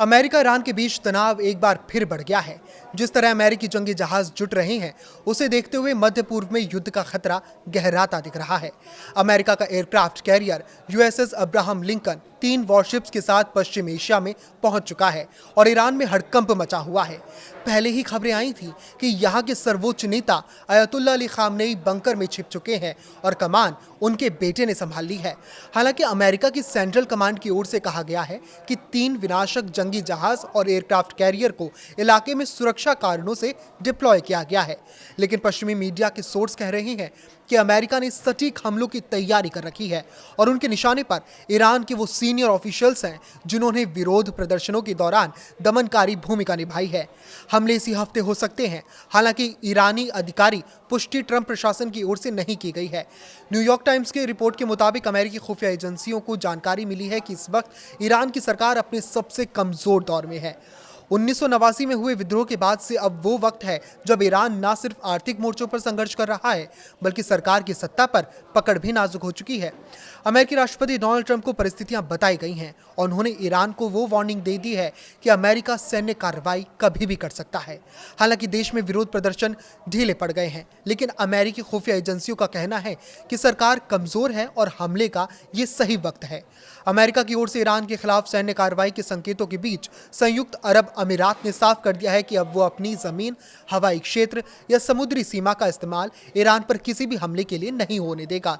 America Iran के बीच तनाव एक बार फिर बढ़ गया है। जिस तरह अमेरिकी जंगी जहाज जुट रहे हैं, उसे देखते हुए मध्य पूर्व में युद्ध का खतरा गहराता दिख रहा है। अमेरिका का aircraft carrier USS Abraham Lincoln 3 warships के साथ पश्चिम एशिया में पहुंच चुका है और ईरान में हड़कंप मचा हुआ है। पहले ही खबरें आई थी कि यहाँ के सर्वोच्च नेता अयतुल्ला अली खामनेई बंकर में छिप चुके हैं और कमान उनके बेटे ने संभाल ली है। हालांकि अमेरिका की सेंट्रल कमांड की ओर से कहा गया है कि 3 विनाशक जंगी जहाज और एयरक्राफ्ट कैरियर को इलाके में सुरक्षा कारणों से डिप्लॉय किया गया है, लेकिन पश्चिमी मीडिया के सोर्स कह रहे हैं कि अमेरिका ने सटीक हमलों की तैयारी कर रखी है और उनके निशाने पर ईरान के वो सीनियर ऑफिशियल्स हैं जिन्होंने विरोध प्रदर्शनों के दौरान दमनकारी भूमिका निभाई है। हमले इसी हफ्ते हो सकते हैं, हालांकि ईरानी अधिकारी पुष्टि ट्रंप प्रशासन की ओर से नहीं की गई है। न्यूयॉर्क टाइम्स की रिपोर्ट के मुताबिक अमेरिकी खुफिया एजेंसियों को जानकारी मिली है कि इस वक्त ईरान की सरकार अपने सबसे कमजोर दौर में है। 1989 में हुए विद्रोह के बाद से अब वो वक्त है जब ईरान न सिर्फ आर्थिक मोर्चों पर संघर्ष कर रहा है, बल्कि सरकार की सत्ता पर पकड़ भी नाजुक हो चुकी है। अमेरिकी राष्ट्रपति डोनाल्ड ट्रंप को परिस्थितियां बताई गई हैं और उन्होंने ईरान को वो वार्निंग दे दी है कि अमेरिका सैन्य कार्रवाई कभी भी कर सकता है। हालांकि देश में विरोध प्रदर्शन ढीले पड़ गए हैं, लेकिन अमेरिकी खुफिया एजेंसियों का कहना है कि सरकार कमजोर है और हमले का ये सही वक्त है। अमेरिका की ओर से ईरान के खिलाफ सैन्य कार्रवाई के संकेतों के बीच संयुक्त अरब अमीरात ने साफ कर दिया है कि अब वो अपनी जमीन, हवाई क्षेत्र या समुद्री सीमा का इस्तेमाल ईरान पर किसी भी हमले के लिए नहीं होने देगा।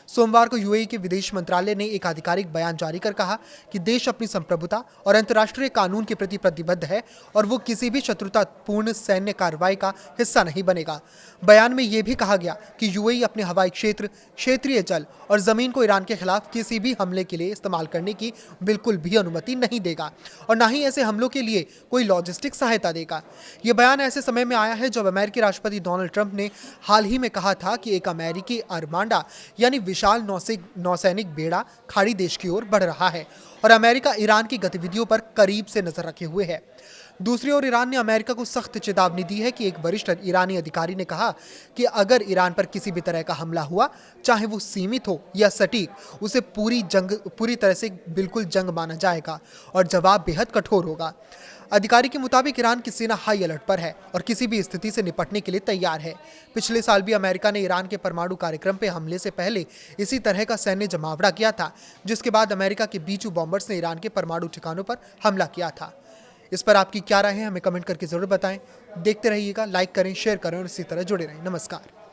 सोमवार को यूएई के विदेश मंत्रालय ने एक आधिकारिक बयान जारी कर कहा कि देश अपनी संप्रभुता और अंतर्राष्ट्रीय कानून के प्रति प्रतिबद्ध है और वो किसी भी शत्रुतापूर्ण सैन्य कार्रवाई का हिस्सा नहीं बनेगा। बयान में यह भी कहा गया कि यूएई अपने हवाई क्षेत्र, क्षेत्रीय जल और जमीन को ईरान के खिलाफ किसी भी हमले के लिए इस्तेमाल करने की बिल्कुल भी अनुमति नहीं देगा और न ही ऐसे हमलों के लिए कोई लॉजिस्टिक सहायता देगा। यह बयान ऐसे समय में आया है जब अमेरिकी राष्ट्रपति डोनाल्ड ट्रंप ने हाल ही में कहा था कि एक अमेरिकी आर्माडा यानी विशाल नौसैनिक बेड़ा खाड़ी देश की ओर बढ़ रहा है और अमेरिका ईरान की गतिविधियों पर करीब से नजर रखे हुए है। दूसरी ओर ईरान ने अमेरिका को सख्त चेतावनी दी है कि एक वरिष्ठ ईरानी अधिकारी ने कहा कि अगर ईरान पर किसी भी तरह का हमला हुआ, चाहे वो सीमित हो या सटीक, उसे पूरी तरह से बिल्कुल जंग माना जाएगा और जवाब बेहद कठोर होगा। अधिकारी के मुताबिक ईरान की सेना हाई अलर्ट पर है और किसी भी स्थिति से निपटने के लिए तैयार है। पिछले साल भी अमेरिका ने ईरान के परमाणु कार्यक्रम पर हमले से पहले इसी तरह का सैन्य जमावड़ा किया था, जिसके बाद अमेरिका के B-2 बॉम्बर्स ने ईरान के परमाणु ठिकानों पर हमला किया था। इस पर आपकी क्या राय है, हमें कमेंट करके जरूर बताएं। देखते रहिएगा, लाइक करें, शेयर करें और इसी तरह जुड़े रहें। नमस्कार।